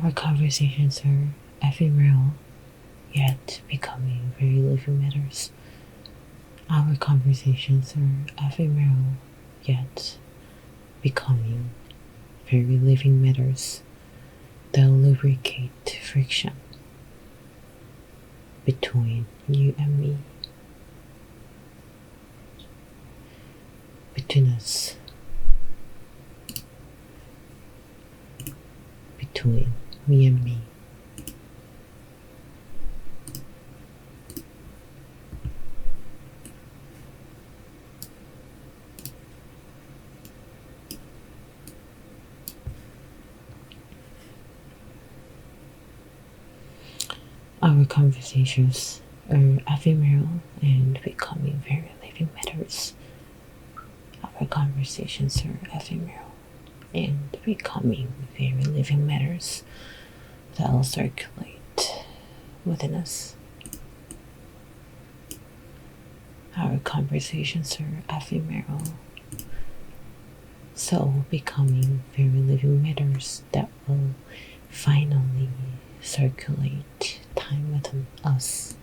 Our conversations are ephemeral, yet becoming very living matters. Our conversations are ephemeral, yet becoming very living matters that lubricate friction between you and me, between us, between me and me. Our conversations are ephemeral and becoming very living matters. Our conversations are ephemeral and becoming very living matters that will circulate within us. Our conversations are ephemeral, so becoming very living matters that will finally circulate time within us.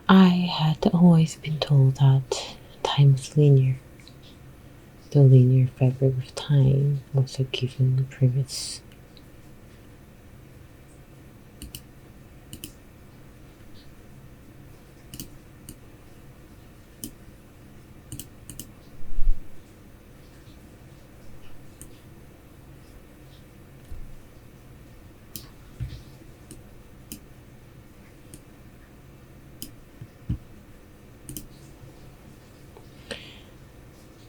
I had always been told that time is linear. The linear fabric of time was a given premise.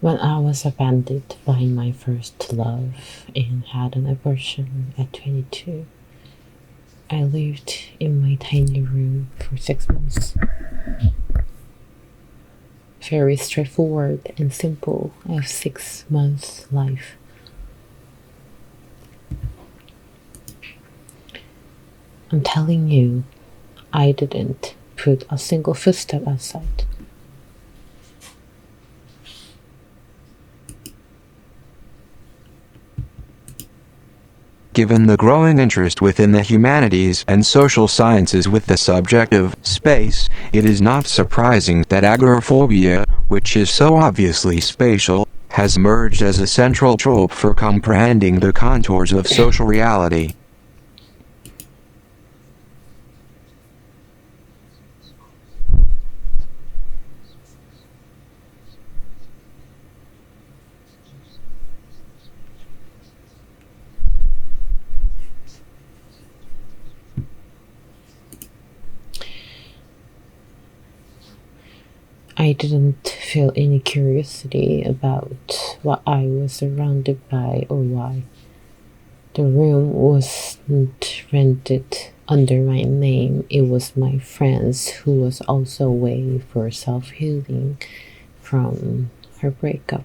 When I was abandoned by my first love and had an abortion at 22, I lived in my tiny room for 6 months. Very straightforward and simple of 6 months life. I'm telling you, I didn't put a single footstep outside. Given the growing interest within the humanities and social sciences with the subject of space, it is not surprising that agoraphobia, which is so obviously spatial, has emerged as a central trope for comprehending the contours of social reality. I didn't feel any curiosity about what I was surrounded by or why. The room wasn't rented under my name. It was my friend's, who was also away for self-healing from her breakup.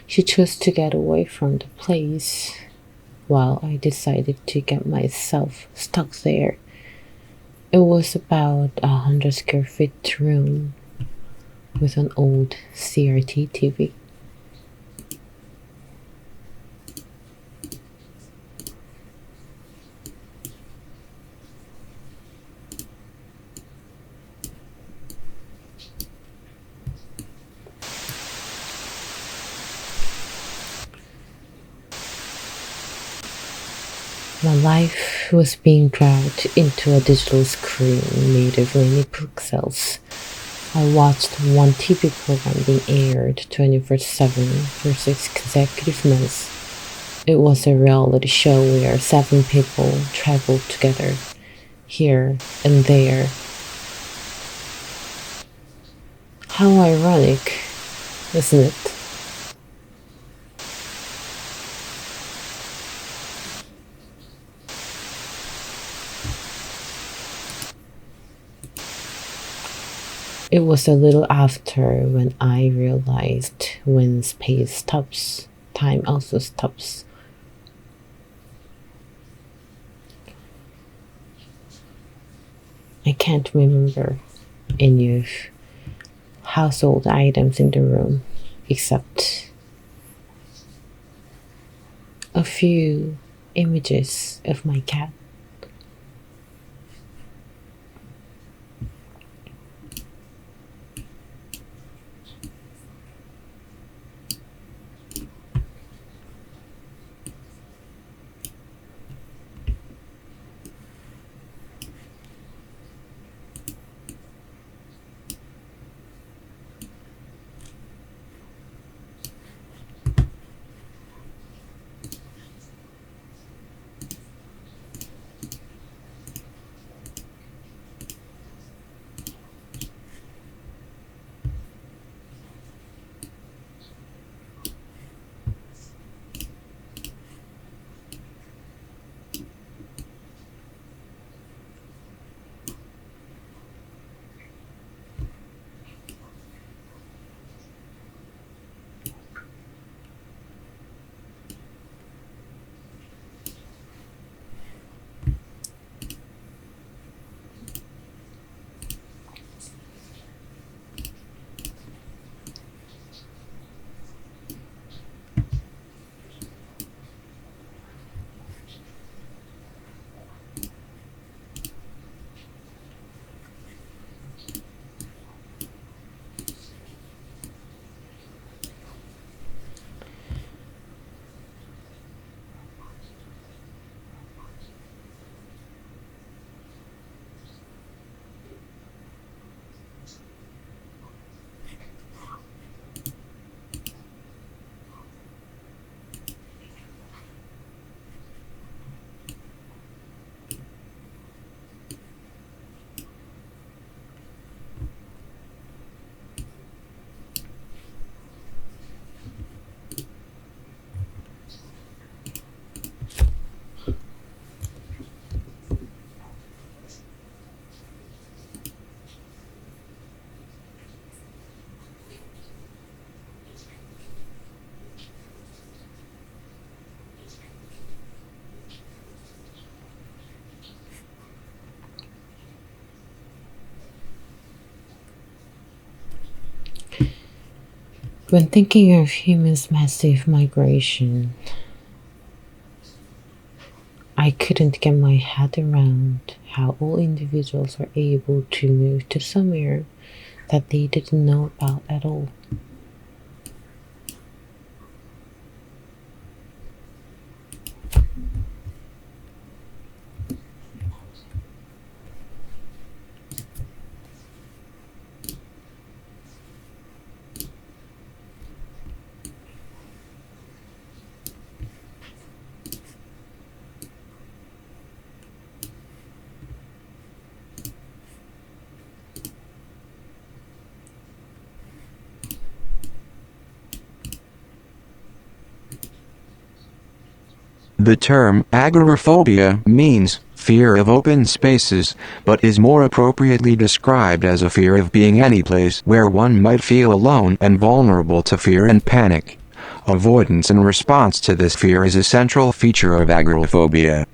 She chose to get away from the place while I decided to get myself stuck there. It was about 100 square feet room with an old CRT TV. My life was being dragged into a digital screen made of many pixels. I watched one TV program being aired 24/7 for 6 consecutive months. It was a reality show where 7 people traveled together, here and there. How ironic, isn't it? It was a little after when I realized when space stops, time also stops. I can't remember any of household items in the room except a few images of my cat. When thinking of humans' massive migration, I couldn't get my head around how all individuals are able to move to somewhere that they didn't know about at all. The term agoraphobia means fear of open spaces, but is more appropriately described as a fear of being any place where one might feel alone and vulnerable to fear and panic. Avoidance in response to this fear is a central feature of agoraphobia.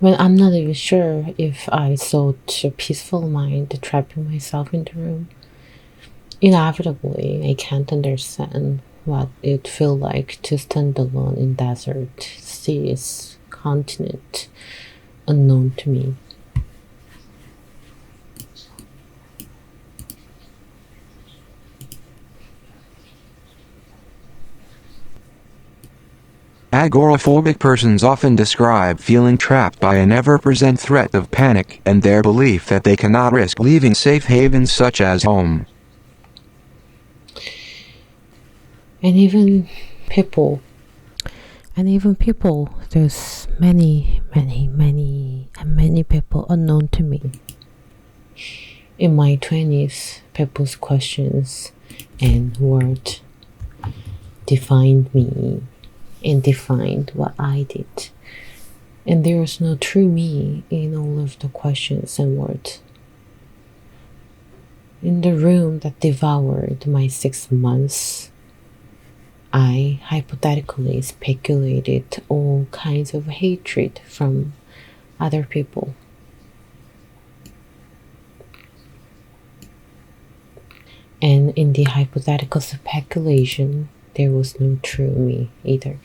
When I'm not even sure if I sought a peaceful mind trapping myself in the room, inevitably I can't understand what it felt like to stand alone in desert, seas, continent unknown to me. Agoraphobic persons often describe feeling trapped by an ever-present threat of panic and their belief that they cannot risk leaving safe havens such as home. And even people, there's many people unknown to me. In my 20s, people's questions and words defined me and defined what I did. And there was no true me in all of the questions and words. In the room that devoured my 6 months, I hypothetically speculated all kinds of hatred from other people. And in the hypothetical speculation, there was no true me either.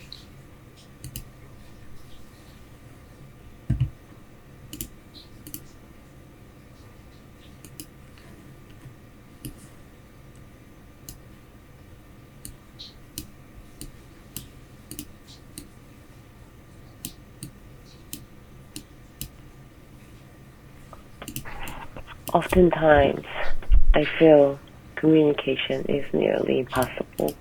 Oftentimes, I feel communication is nearly impossible,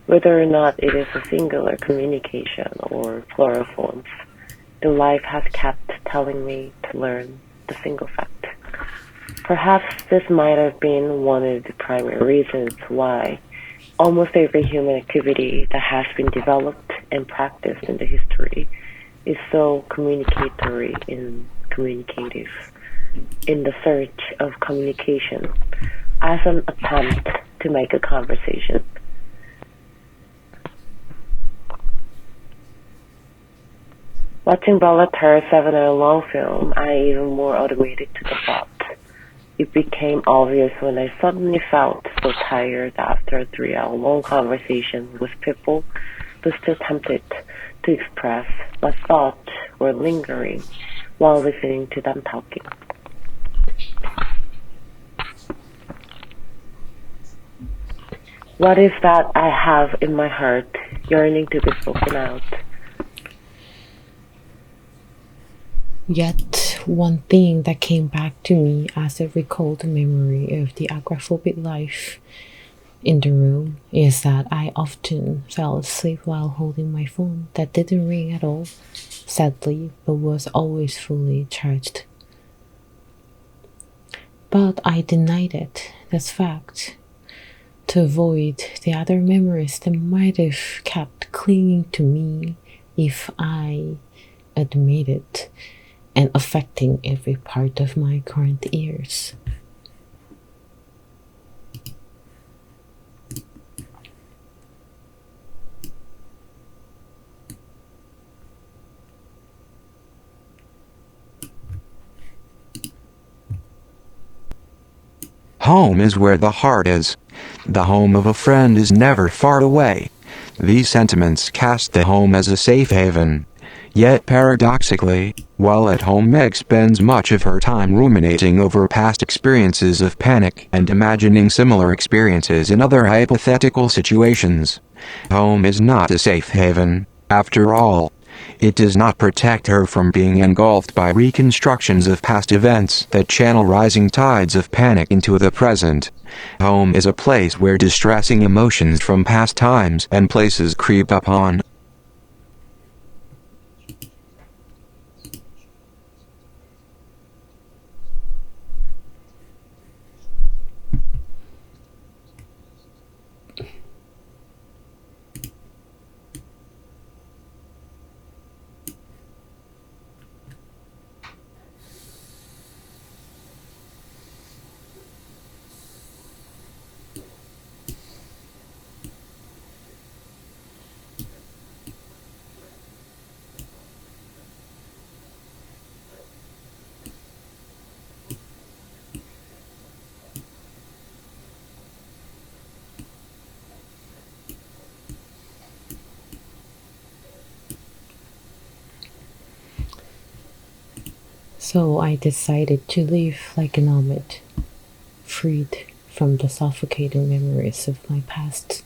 whether or not it is a singular communication or plural forms. The life has kept telling me to learn the single fact. Perhaps this might have been one of the primary reasons why almost every human activity that has been developed and practiced in the history is so communicatory and communicative, in the search of communication as an attempt to make a conversation. Watching Bella Tarr's 7-hour long film, I even more automated to the thought. It became obvious when I suddenly felt so tired after a 3-hour long conversation with people, but still tempted to express what thoughts were lingering while listening to them talking. What is that I have in my heart, yearning to be spoken out? Yet, one thing that came back to me as I recalled the memory of the agoraphobic life in the room is that I often fell asleep while holding my phone that didn't ring at all, sadly, but was always fully charged. But I denied it, that's fact, to avoid the other memories that might have kept clinging to me if I admitted and affecting every part of my current years. Home is where the heart is. The home of a friend is never far away. These sentiments cast the home as a safe haven. Yet paradoxically, while at home Meg spends much of her time ruminating over past experiences of panic and imagining similar experiences in other hypothetical situations. Home is not a safe haven, after all. It does not protect her from being engulfed by reconstructions of past events that channel rising tides of panic into the present. Home is a place where distressing emotions from past times and places creep upon. So I decided to live like a nomad, freed from the suffocating memories of my past.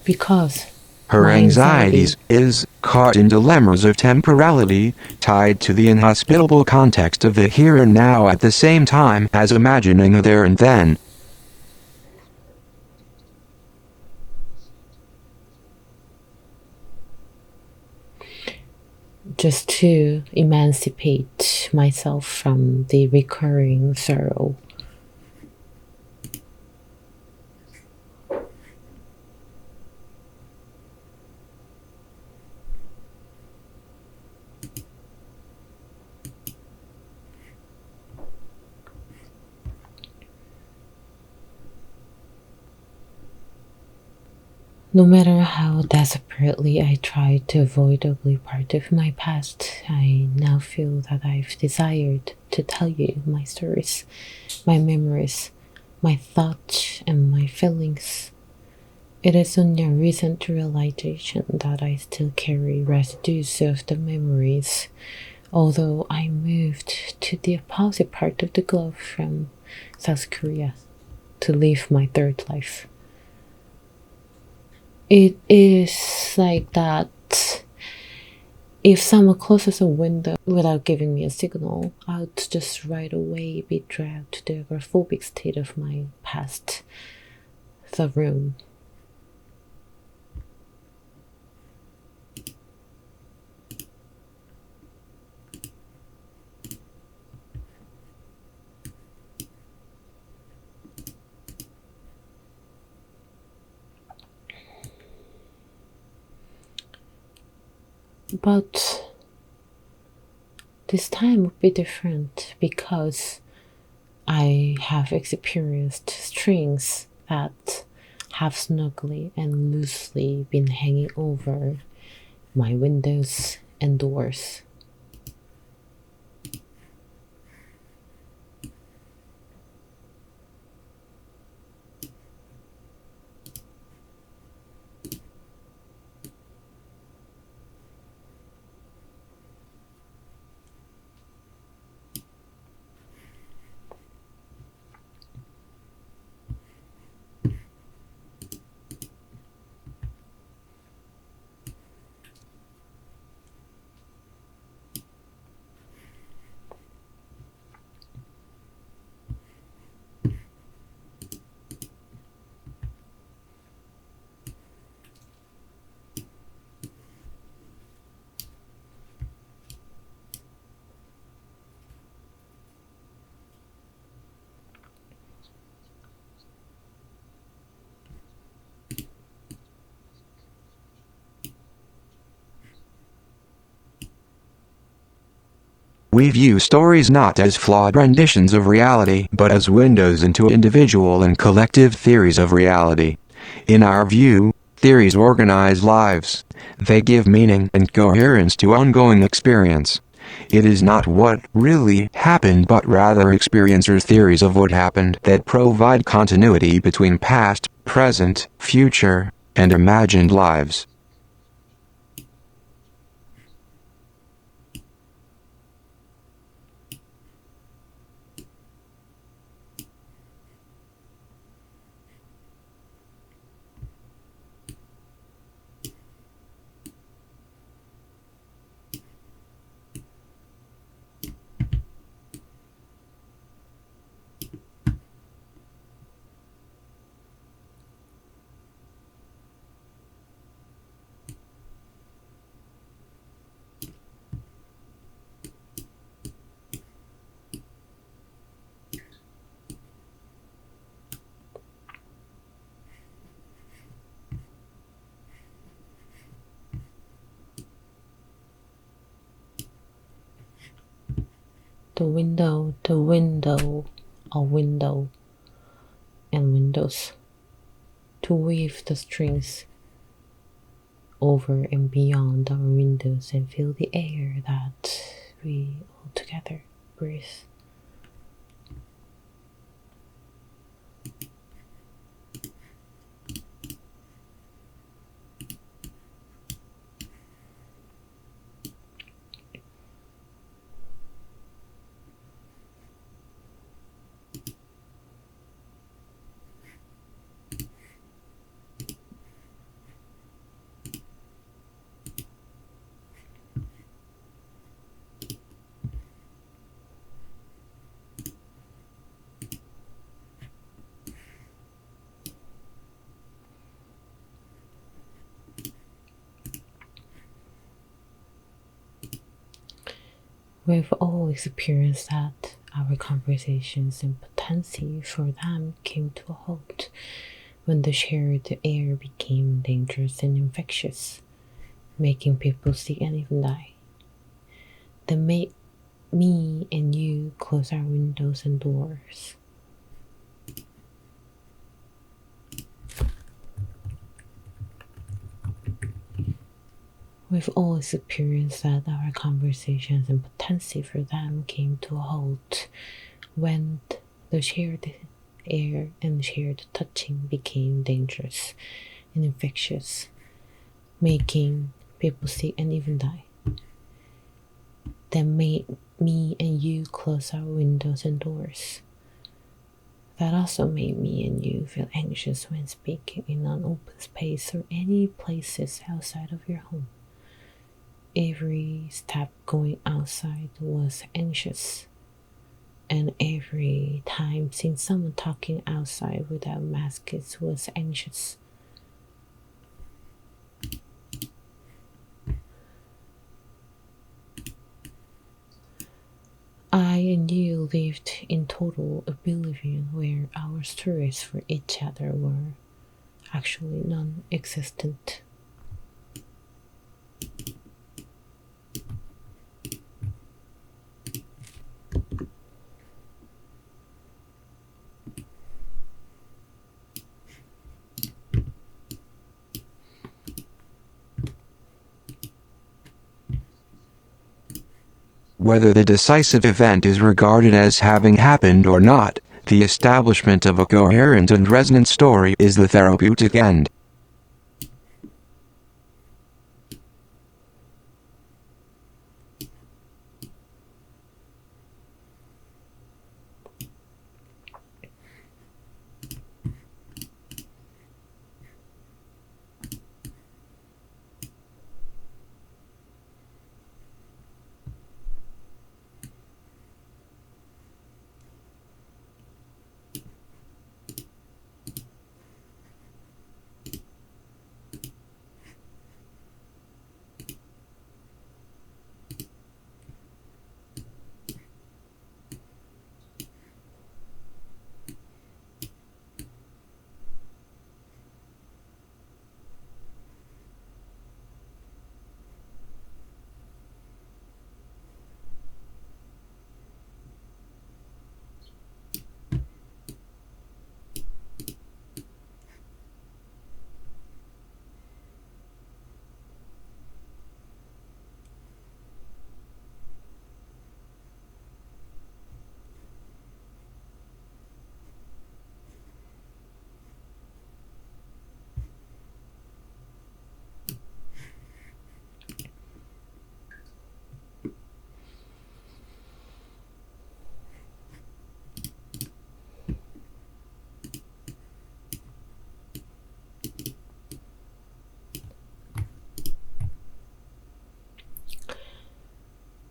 because Her my anxieties is caught in dilemmas of temporality, tied to the inhospitable context of the here and now at the same time as imagining a there and then. just to emancipate myself from the recurring sorrow. No matter how desperately I tried to avoid ugly part of my past, I now feel that I've desired to tell you my stories, my memories, my thoughts, and my feelings. It is only a recent realization that I still carry residues of the memories, although I moved to the opposite part of the globe from South Korea to live my third life. It is like that if someone closes a window without giving me a signal, I would just right away be dragged to the agoraphobic state of my past, the room. But this time would be different because I have experienced strings that have snugly and loosely been hanging over my windows and doors. We view stories not as flawed renditions of reality but as windows into individual and collective theories of reality. In our view, theories organize lives. They give meaning and coherence to ongoing experience. It is not what really happened but rather experiencers' theories of what happened that provide continuity between past, present, future, and imagined lives. The window, a window, and windows to weave the strings over and beyond our windows and feel the air that we all together breathe. We've all experienced that our conversations and potency for them came to a halt when the shared air became dangerous and infectious, making people sick and even die. That made me and you close our windows and doors. We've all experienced that our conversations and potency for them came to a halt when the shared air and shared touching became dangerous and infectious, making people sick and even die. That made me and you close our windows and doors. That also made me and you feel anxious when speaking in an open space or any places outside of your home. Every step going outside was anxious, and every time seeing someone talking outside without masks was anxious. I and you lived in total oblivion where our stories for each other were actually non-existent. Whether the decisive event is regarded as having happened or not, the establishment of a coherent and resonant story is the therapeutic end.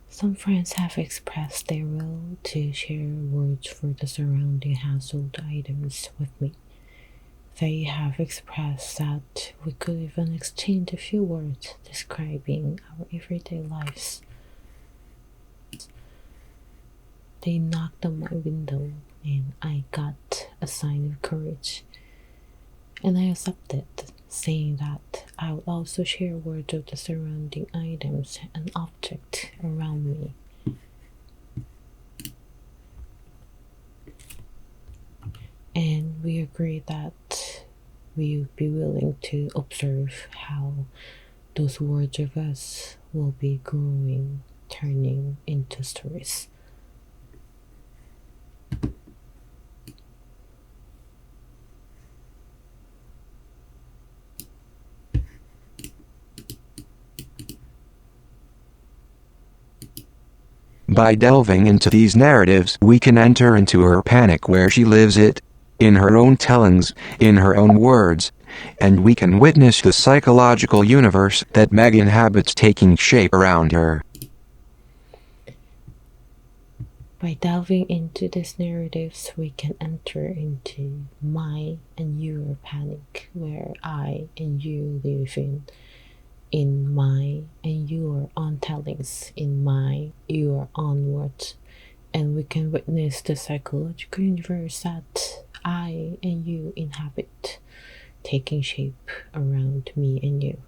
Some friends have expressed their will to share words for the surrounding household items with me. They have expressed that we could even exchange a few words describing our everyday lives. They knocked on my window and I got a sign of courage. And I accepted, saying that I would also share words of the surrounding items and objects around me. And we agreed that we would be willing to observe how those words of us will be growing, turning into stories. By delving into these narratives, we can enter into her panic where she lives it, in her own tellings, in her own words, and we can witness the psychological universe that Meg inhabits taking shape around her. By delving into these narratives, we can enter into my and your panic where I and you live in in my and your own tellings in my your own words, and we can witness the psychological universe that I and you inhabit taking shape around me and you.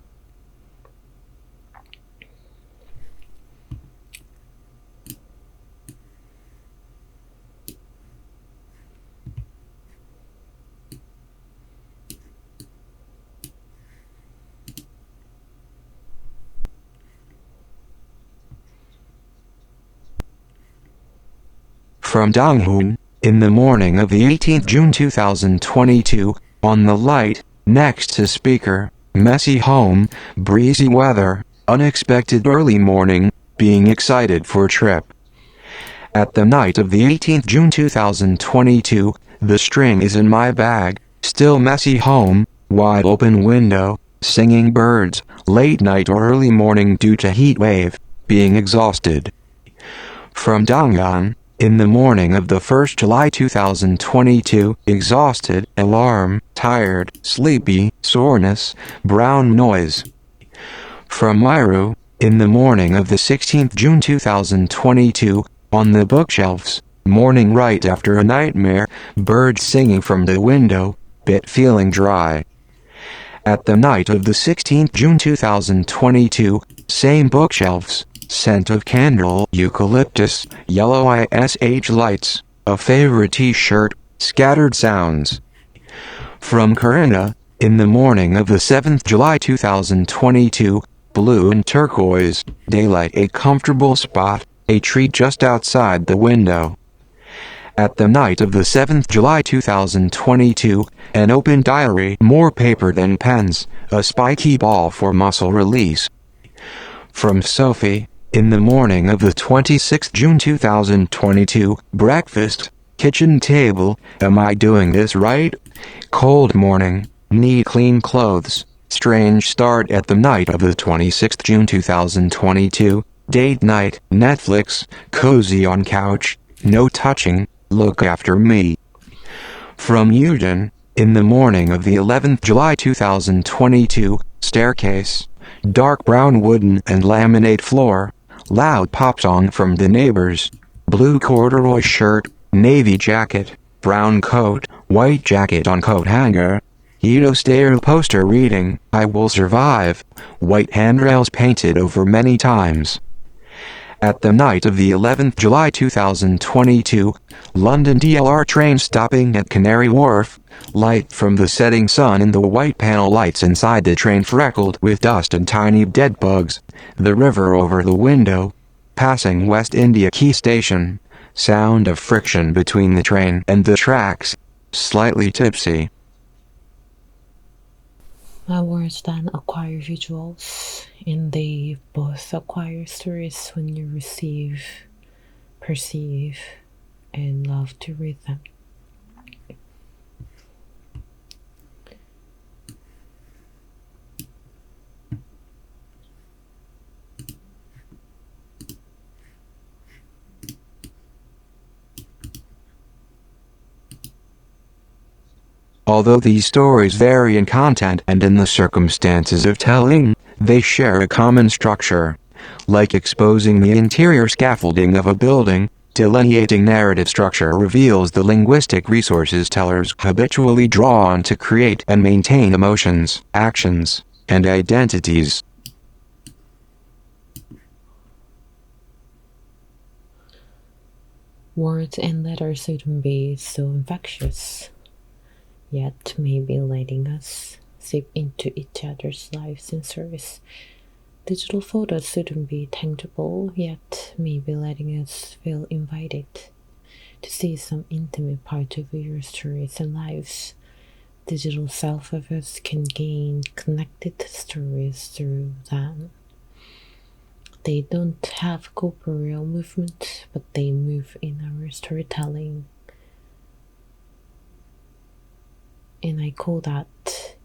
From Donghoon, in the morning of the 18th June 2022, on the light, next to speaker, messy home, breezy weather, unexpected early morning, being excited for trip. At the night of the 18th June 2022, the string is in my bag, still messy home, wide open window, singing birds, late night or early morning due to heat wave, being exhausted. From Donghoon, in the morning of the 1st July 2022, exhausted, alarm, tired, sleepy, soreness, brown noise. From Miru, in the morning of the 16th June 2022, on the bookshelves, morning right after a nightmare, birds singing from the window, bit feeling dry. At the night of the 16th June 2022, same bookshelves, scent of candle, eucalyptus, yellow ISH lights, a favorite t-shirt, scattered sounds. From Corinna, in the morning of the 7th July 2022, blue and turquoise, daylight, a comfortable spot, a tree just outside the window. At the night of the 7th July 2022, an open diary, more paper than pens, a spiky ball for muscle release. From Sophie, in the morning of the 26th June 2022, breakfast, kitchen table, am I doing this right? Cold morning, need clean clothes, strange start at the night of the 26th June 2022, date night, Netflix, cozy on couch, no touching, look after me. From Yoojin, in the morning of the 11th July 2022, staircase, dark brown wooden and laminate floor, loud pop song from the neighbors, blue corduroy shirt, navy jacket, brown coat, white jacket on coat hanger, Edo stair poster reading, I will survive, white handrails painted over many times. At the night of the 11th July 2022, London DLR train stopping at Canary Wharf, light from the setting sun in the white panel lights inside the train freckled with dust and tiny dead bugs, the river over the window, passing West India Quay Station, sound of friction between the train and the tracks, slightly tipsy. My words then acquire visuals, and they both acquire stories when you receive, perceive, and love to read them. Although these stories vary in content and in the circumstances of telling, they share a common structure. Like exposing the interior scaffolding of a building, delineating narrative structure reveals the linguistic resources tellers habitually draw on to create and maintain emotions, actions, and identities. Words and letters shouldn't be so infectious, yet may be letting us seep into each other's lives and service. Digital photos shouldn't be tangible, yet may be letting us feel invited to see some intimate part of your stories and lives. Digital self of us can gain connected stories through them. They don't have corporeal movement, but they move in our storytelling. And I call that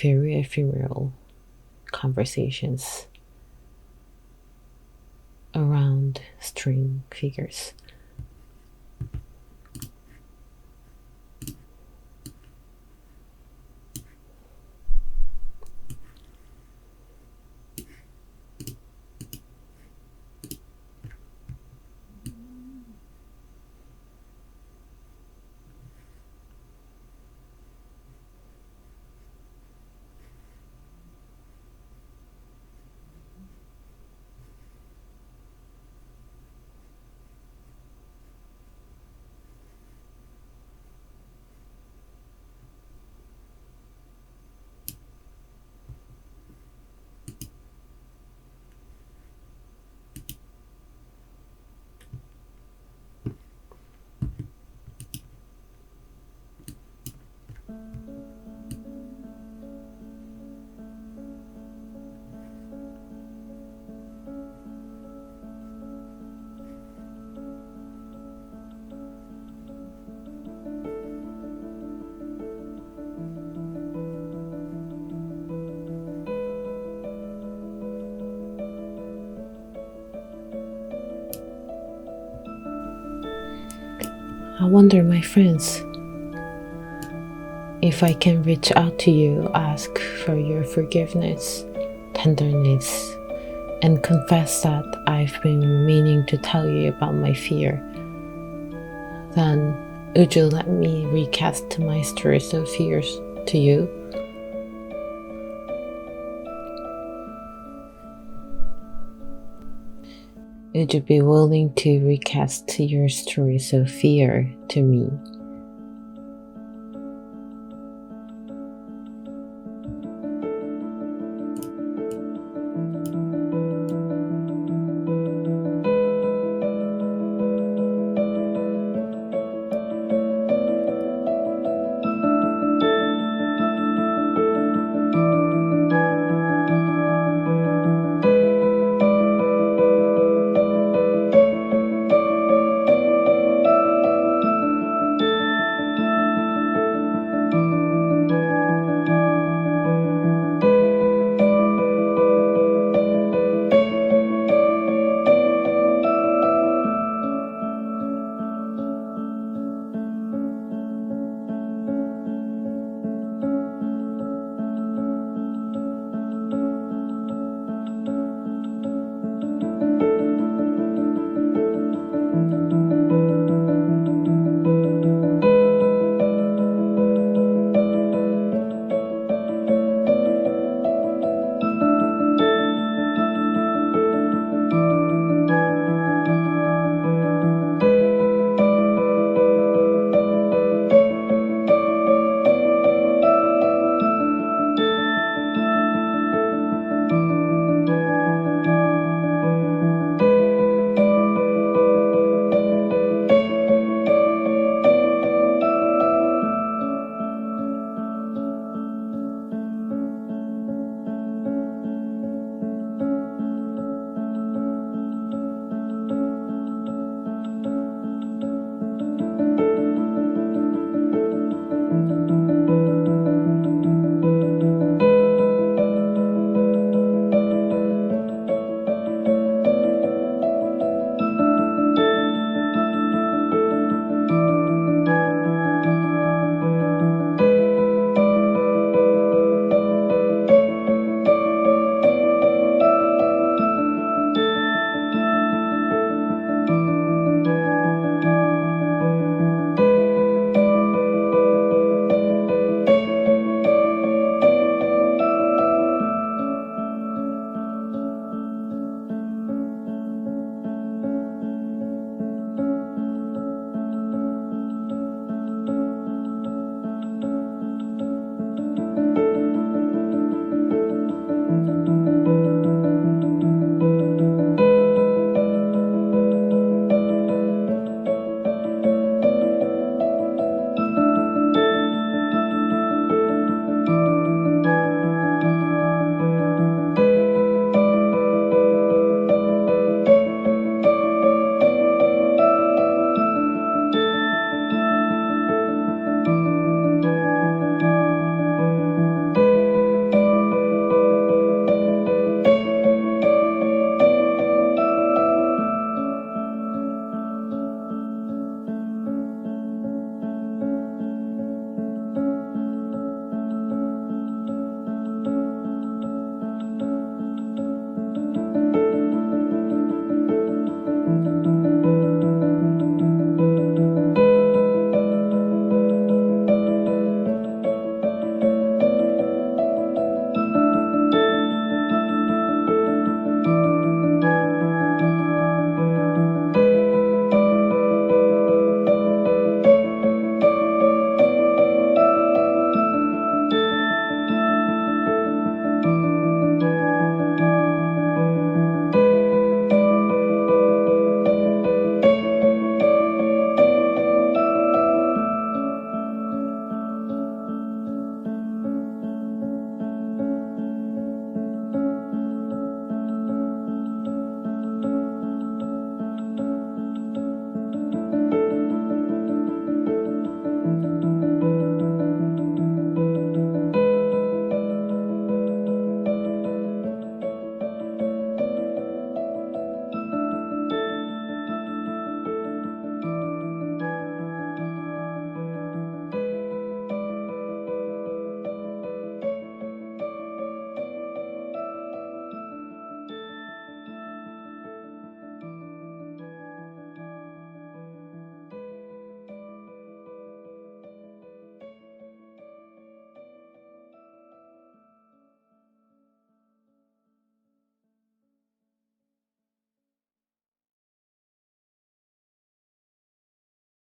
very ephemeral conversations around string figures. I wonder, my friends, if I can reach out to you, ask for your forgiveness, tenderness, and confess that I've been meaning to tell you about my fear. Then, would you let me recast my stories of fears to you? Would you be willing to recast your stories of fear to me?